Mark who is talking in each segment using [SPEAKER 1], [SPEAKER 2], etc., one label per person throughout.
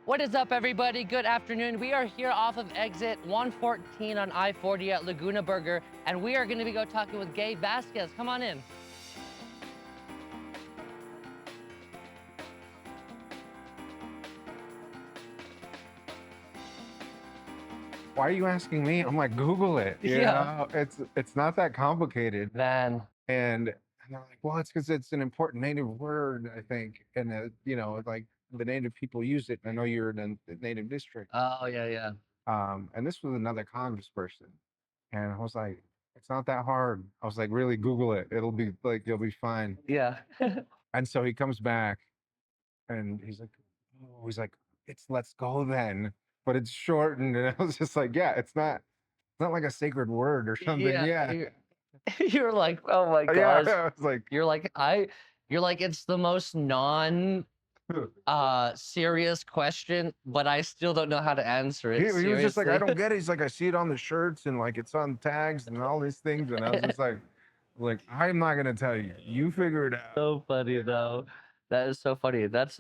[SPEAKER 1] What is up, everybody? Good afternoon. We are here off of exit 114 on I-40 at Laguna Burger, and we are going to be talking with Gabe Vasquez. Come on in.
[SPEAKER 2] Why are you asking me? I'm like, Google it. You know? It's not that complicated.
[SPEAKER 1] Man.
[SPEAKER 2] And they're like, well, it's because it's an important native word, I think. And like the native people use it. I know you're in the native district.
[SPEAKER 1] Oh, yeah.
[SPEAKER 2] And this was another congressperson. And I was like, it's not that hard. I was like, really Google it. It'll be like, you'll be fine.
[SPEAKER 1] Yeah.
[SPEAKER 2] And so he comes back and he's like, it's let's go then. But it's shortened. And I was just like, yeah, it's not like a sacred word or something. Yeah.
[SPEAKER 1] You're like, oh my
[SPEAKER 2] Yeah.
[SPEAKER 1] gosh.
[SPEAKER 2] I was like,
[SPEAKER 1] You're like, it's the most serious question, but I still don't know how to answer it.
[SPEAKER 2] he was just like, I don't get it. He's like, I see it on the shirts and like it's on tags and all these things. And I was just like, I'm not gonna tell you. You figure it out.
[SPEAKER 1] So funny though. That is so funny. That's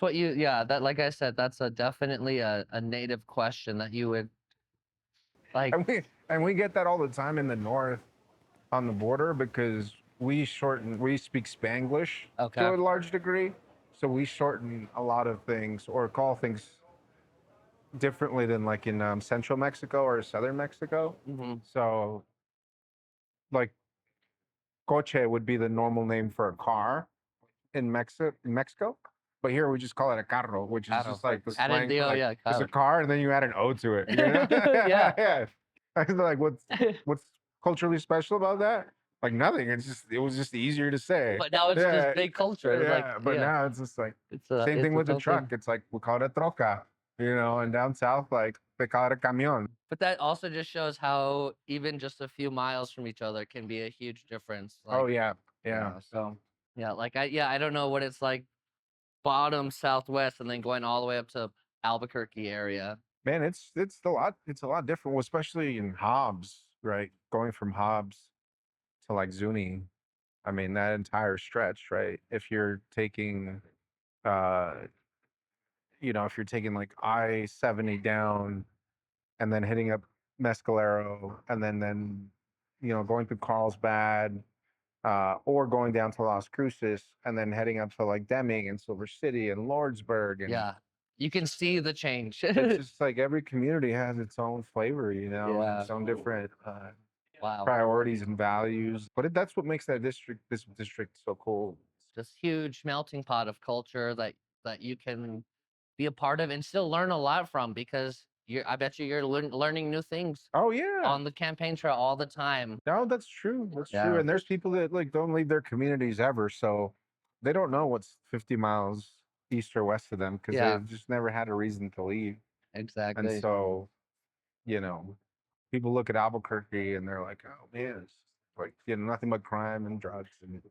[SPEAKER 1] what you, that, like I said, that's definitely a native question that you would like.
[SPEAKER 2] And we get that all the time in the north on the border because we speak Spanglish to a large degree. So we shorten a lot of things or call things differently than like in central Mexico or southern Mexico.
[SPEAKER 1] Mm-hmm.
[SPEAKER 2] So like coche would be the normal name for a car in Mexico. But here we just call it a carro, which is just like the slang. It's a car, and then you add an O to it. You know? Yeah. I was like, what's culturally special about that? Like nothing. It was just easier to say.
[SPEAKER 1] But now it's just big culture.
[SPEAKER 2] Now it's just like same thing with the truck. It's like we call it a troca, and down south like they call it a camión.
[SPEAKER 1] But that also just shows how even just a few miles from each other can be a huge difference.
[SPEAKER 2] Oh yeah.
[SPEAKER 1] So yeah, I don't know what it's like bottom southwest and then going all the way up to Albuquerque area.
[SPEAKER 2] Man, it's a lot different, especially in Hobbs, right? Going from Hobbs to like Zuni. I mean, that entire stretch, right? If you're taking if you're taking like I-70 down and then hitting up Mescalero and then going through Carlsbad, or going down to Las Cruces and then heading up to like Deming and Silver City and Lordsburg. And
[SPEAKER 1] you can see the change.
[SPEAKER 2] It's just like every community has its own flavor, its own different priorities and values. But that's what makes this district so cool.
[SPEAKER 1] It's this huge melting pot of culture that you can be a part of and still learn a lot from, because I bet you're learning new things.
[SPEAKER 2] Oh yeah,
[SPEAKER 1] on the campaign trail all the time.
[SPEAKER 2] No, that's true. That's true. And there's people that like don't leave their communities ever, so they don't know what's 50 miles east or west of them because they've just never had a reason to leave.
[SPEAKER 1] Exactly.
[SPEAKER 2] And so, people look at Albuquerque and they're like, "Oh man, it's like nothing but crime and drugs." And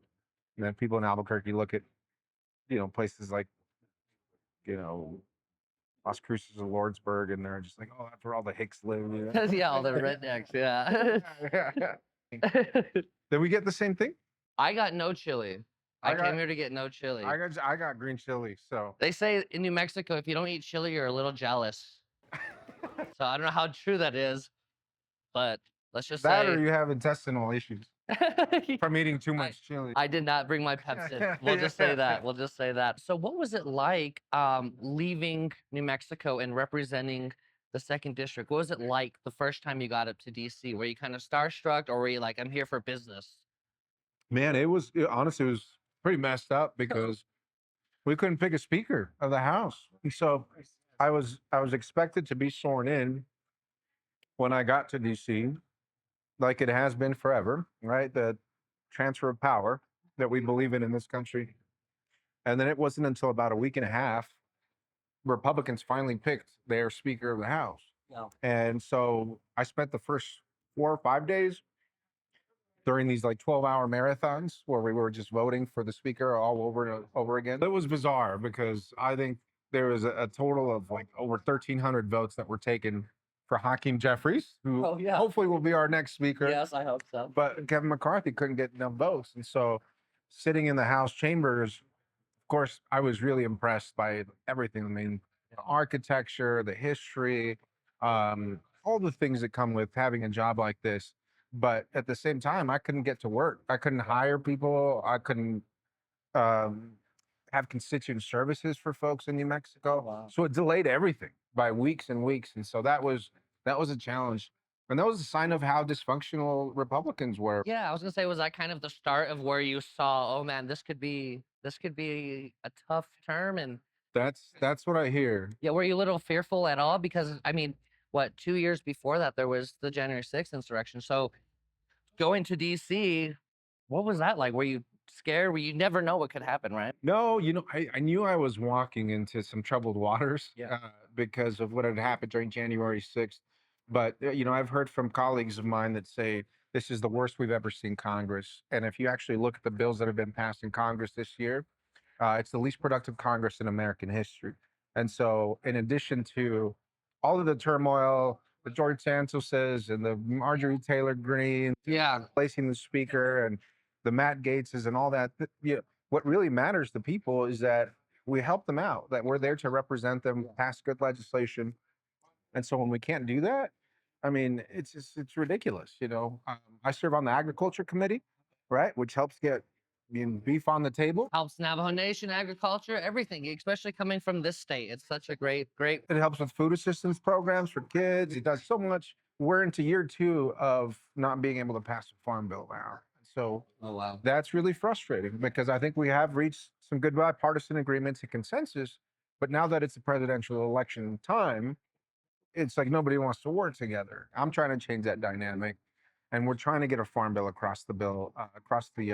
[SPEAKER 2] then people in Albuquerque look at places like Las Cruces and Lordsburg, and they're just like, oh, that's where all the Hicks live.
[SPEAKER 1] Yeah, all the rednecks. Yeah.
[SPEAKER 2] Did we get the same thing?
[SPEAKER 1] I got no chili. I came here to get no chili.
[SPEAKER 2] I got green chili. So
[SPEAKER 1] they say in New Mexico, if you don't eat chili, you're a little jealous. So I don't know how true that is, but let's just
[SPEAKER 2] that,
[SPEAKER 1] say
[SPEAKER 2] or you have intestinal issues from eating too much chili.
[SPEAKER 1] I did not bring my Pepsi. We'll just say that. We'll just say that. So what was it like leaving New Mexico and representing the 2nd District? What was it like the first time you got up to DC? Were you kind of starstruck, or were you like, I'm here for business?
[SPEAKER 2] Man, honestly, it was pretty messed up because we couldn't pick a speaker of the House. And so I was expected to be sworn in when I got to DC, like it has been forever, right? The transfer of power that we believe in this country. And then it wasn't until about a week and a half Republicans finally picked their Speaker of the House.
[SPEAKER 1] No.
[SPEAKER 2] And so I spent the first 4 or 5 days during these like 12-hour marathons where we were just voting for the Speaker all over and over again. It was bizarre because I think there was a total of like over 1,300 votes that were taken for Hakeem Jeffries, who hopefully will be our next Speaker.
[SPEAKER 1] Yes, I hope so.
[SPEAKER 2] But Kevin McCarthy couldn't get enough votes. And so sitting in the House chambers, of course, I was really impressed by everything. I mean, the architecture, the history, all the things that come with having a job like this. But at the same time, I couldn't get to work. I couldn't hire people. I couldn't um, have constituent services for folks in New Mexico.
[SPEAKER 1] Wow.
[SPEAKER 2] So it delayed everything by weeks and weeks. And so that was a challenge. And that was a sign of how dysfunctional Republicans were.
[SPEAKER 1] Yeah, I was gonna say, was that kind of the start of where you saw, oh man, this could be a tough term, and
[SPEAKER 2] That's what I hear.
[SPEAKER 1] yeah, were you a little fearful at all? Because I mean, what, 2 years before that there was the January 6th insurrection. So going to DC, what was that like? Were you scared? Were you never know what could happen, right?
[SPEAKER 2] No, I knew I was walking into some troubled waters
[SPEAKER 1] Yeah.
[SPEAKER 2] because of what had happened during January 6th. But, I've heard from colleagues of mine that say this is the worst we've ever seen Congress. And if you actually look at the bills that have been passed in Congress this year, it's the least productive Congress in American history. And so, in addition to all of the turmoil, the George Santos's and the Marjorie Taylor Greene
[SPEAKER 1] Yeah.
[SPEAKER 2] replacing the speaker and the Matt Gateses and all that, what really matters to people is that we help them out, that we're there to represent them, pass good legislation. And so when we can't do that, I mean, it's ridiculous. I serve on the agriculture committee, right, which helps get beef on the table.
[SPEAKER 1] Helps Navajo Nation, agriculture, everything, especially coming from this state. It's such a great.
[SPEAKER 2] It helps with food assistance programs for kids. It does so much. We're into year 2 of not being able to pass a farm bill now. So
[SPEAKER 1] Oh wow.
[SPEAKER 2] that's really frustrating because I think we have reached some good bipartisan agreements and consensus. But now that it's a presidential election time, it's like nobody wants to work together. I'm trying to change that dynamic, and we're trying to get a farm bill across across the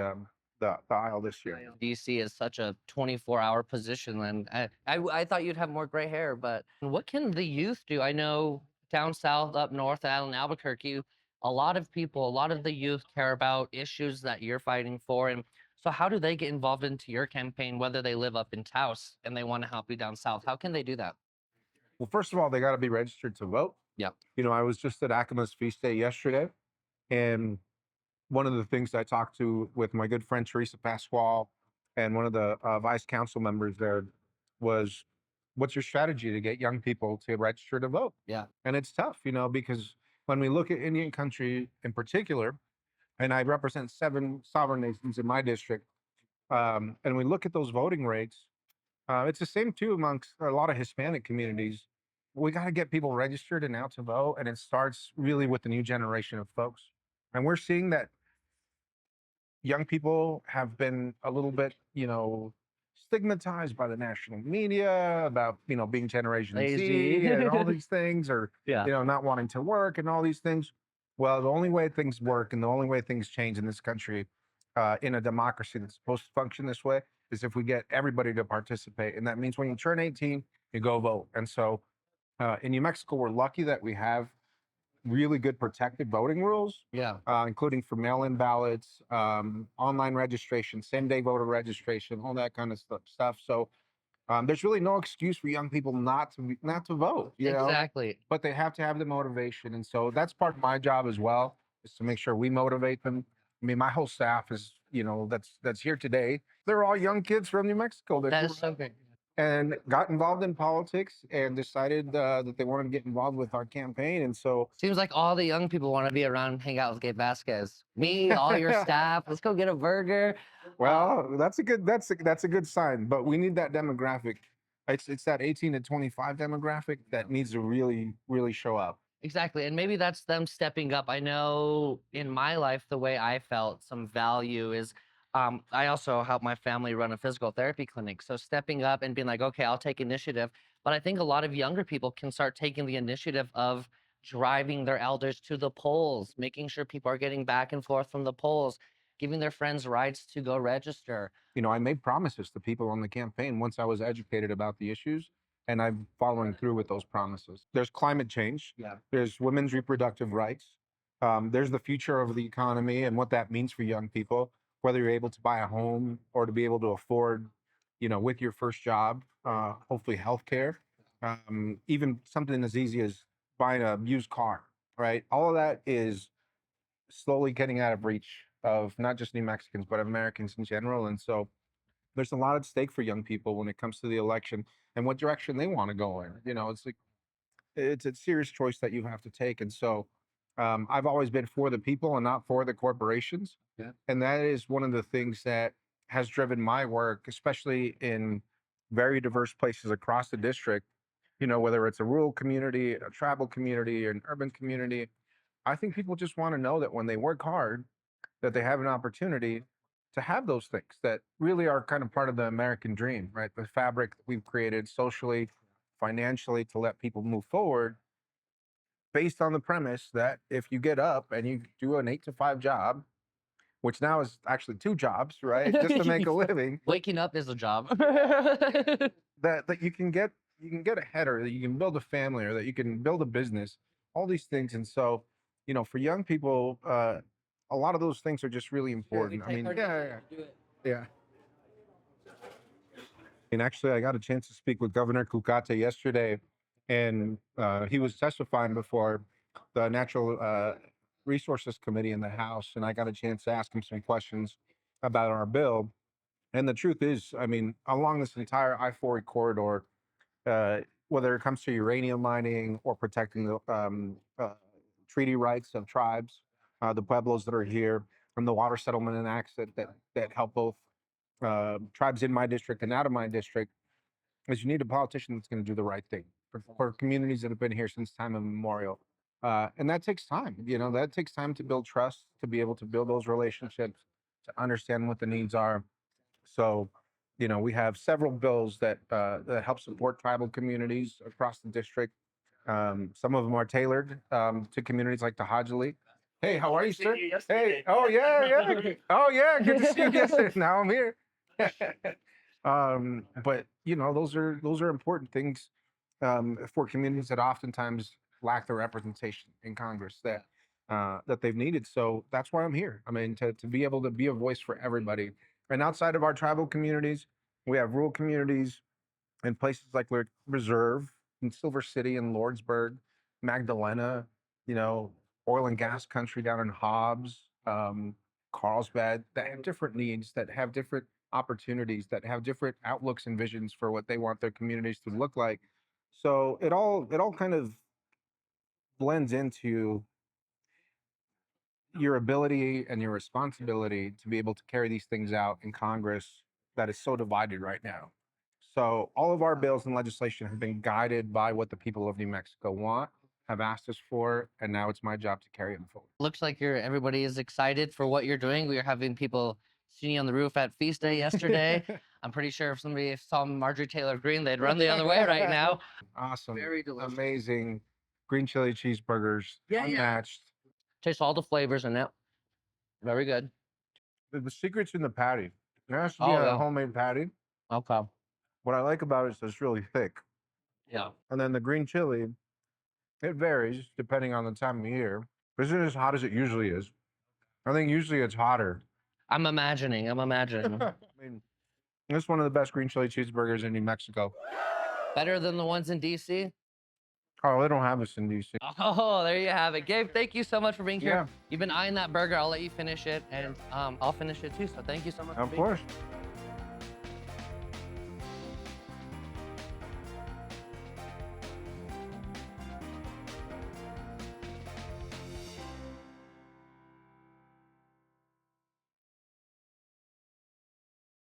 [SPEAKER 2] aisle this year.
[SPEAKER 1] DC is such a 24-hour position, and I thought you'd have more gray hair, but what can the youth do? I know down south, up north, out in Albuquerque, a lot of people, a lot of the youth care about issues that you're fighting for, and so how do they get involved into your campaign, whether they live up in Taos and they want to help you down south? How can they do that?
[SPEAKER 2] Well, first of all, they got to be registered to vote.
[SPEAKER 1] Yeah.
[SPEAKER 2] I was just at Akima's feast day yesterday, and one of the things I talked to with my good friend Teresa Pasquale and one of the vice council members there was, what's your strategy to get young people to register to vote?
[SPEAKER 1] Yeah.
[SPEAKER 2] And it's tough, because when we look at Indian country in particular, and I represent 7 sovereign nations in my district, and we look at those voting rates, it's the same too amongst a lot of Hispanic communities. We got to get people registered and out to vote, and it starts really with the new generation of folks. And we're seeing that young people have been a little bit, stigmatized by the national media about, being Generation
[SPEAKER 1] Lazy.
[SPEAKER 2] Z and all these things, or,
[SPEAKER 1] Yeah.
[SPEAKER 2] not wanting to work and all these things. Well, the only way things work and the only way things change in this country, in a democracy that's supposed to function this way, is if we get everybody to participate. And that means when you turn 18, you go vote. And so in New Mexico, we're lucky that we have really good protected voting rules,
[SPEAKER 1] Yeah.
[SPEAKER 2] including for mail-in ballots, online registration, same-day voter registration, all that kind of stuff. So there's really no excuse for young people not to vote.
[SPEAKER 1] Exactly.
[SPEAKER 2] But they have to have the motivation, and so that's part of my job as well, is to make sure we motivate them. I mean, my whole staff is, that's here today. They're all young kids from New Mexico that
[SPEAKER 1] That
[SPEAKER 2] grew
[SPEAKER 1] is so
[SPEAKER 2] up
[SPEAKER 1] great.
[SPEAKER 2] and got involved in politics and decided that they wanted to get involved with our campaign. And so
[SPEAKER 1] Seems like all the young people want to be around and hang out with Gabe Vasquez. Me, all your staff. Let's go get a burger.
[SPEAKER 2] well, that's a good sign, but we need that demographic. It's that 18 to 25 demographic that needs to really, really show up.
[SPEAKER 1] Exactly. And maybe that's them stepping up. I know in my life, the way I felt some value is I also help my family run a physical therapy clinic. So stepping up and being like, okay, I'll take initiative. But I think a lot of younger people can start taking the initiative of driving their elders to the polls, making sure people are getting back and forth from the polls, giving their friends rights to go register.
[SPEAKER 2] I made promises to people on the campaign once I was educated about the issues, and I'm following through with those promises. There's climate change.
[SPEAKER 1] Yeah.
[SPEAKER 2] There's women's reproductive rights. There's the future of the economy and what that means for young people, whether you're able to buy a home or to be able to afford, with your first job, hopefully healthcare, even something as easy as buying a used car, right? All of that is slowly getting out of reach of not just New Mexicans, but Americans in general. And so there's a lot at stake for young people when it comes to the election and what direction they want to go in. It's like it's a serious choice that you have to take. And so I've always been for the people and not for the corporations.
[SPEAKER 1] Yeah.
[SPEAKER 2] And that is one of the things that has driven my work, especially in very diverse places across the district. Whether it's a rural community, a tribal community, an urban community, I think people just want to know that when they work hard, that they have an opportunity to have those things that really are kind of part of the American dream, right? The fabric that we've created socially, financially to let people move forward based on the premise that if you get up and you do an 8 to 5 job, which now is actually 2 jobs, right? Just to make a living,
[SPEAKER 1] Waking up is a job.
[SPEAKER 2] that you can get ahead, or that you can build a family, or that you can build a business, all these things. And so, for young people, a lot of those things are just really important. I mean, yeah. And actually, I got a chance to speak with Governor Kukate yesterday, and he was testifying before the Natural Resources Committee in the House, and I got a chance to ask him some questions about our bill. And the truth is, I mean, along this entire I-40 corridor, uh, whether it comes to uranium mining or protecting the treaty rights of tribes, the pueblos that are here, from the water settlement and acts that help both tribes in my district and out of my district, is you need a politician that's going to do the right thing for communities that have been here since time immemorial. And that takes time. That takes time to build trust, to be able to build those relationships, to understand what the needs are. So, we have several bills that help support tribal communities across the district. Some of them are tailored to communities like the Hajili. Hey, how are you, sir? Hey, oh yeah, yeah. Oh yeah, good to see you yesterday. Now I'm here. But those are important things for communities that oftentimes lack the representation in Congress that they've needed. So that's why I'm here. I mean, to be able to be a voice for everybody. And outside of our tribal communities, we have rural communities in places like Reserve in Silver City and Lordsburg, Magdalena, you know, oil and gas country down in Hobbs, Carlsbad, that have different needs, that have different opportunities, that have different outlooks and visions for what they want their communities to look like. So it all kind of blends into your ability and your responsibility to be able to carry these things out in Congress that is so divided right now. So all of our bills and legislation have been guided by what the people of New Mexico want, have asked us for, and now it's my job to carry them forward.
[SPEAKER 1] Looks like everybody is excited for what you're doing. We were having people sitting on the roof at feast day yesterday. I'm pretty sure if somebody saw Marjorie Taylor Greene, they'd run the other way right now.
[SPEAKER 2] Awesome.
[SPEAKER 1] Very delicious.
[SPEAKER 2] Amazing. Green chili cheeseburgers.
[SPEAKER 1] Yeah, yeah.
[SPEAKER 2] Unmatched.
[SPEAKER 1] Taste all the flavors in it. Very good.
[SPEAKER 2] The secret's in the patty. There has to be
[SPEAKER 1] Oh,
[SPEAKER 2] a
[SPEAKER 1] yeah.
[SPEAKER 2] homemade patty.
[SPEAKER 1] Okay.
[SPEAKER 2] What I like about it is it's really thick.
[SPEAKER 1] Yeah.
[SPEAKER 2] And then the green chili, it varies depending on the time of year. This isn't as hot as it usually is. I think usually it's hotter.
[SPEAKER 1] I'm imagining.
[SPEAKER 2] I mean, it's one of the best green chili cheeseburgers in New Mexico.
[SPEAKER 1] Better than the ones in DC?
[SPEAKER 2] Oh, they don't have this in DC.
[SPEAKER 1] Oh, there you have it. Gabe, thank you so much for being here.
[SPEAKER 2] Yeah.
[SPEAKER 1] You've been eyeing that burger. I'll let you finish it, and I'll finish it too. So thank you so much.
[SPEAKER 2] Of
[SPEAKER 1] for being here.
[SPEAKER 2] course.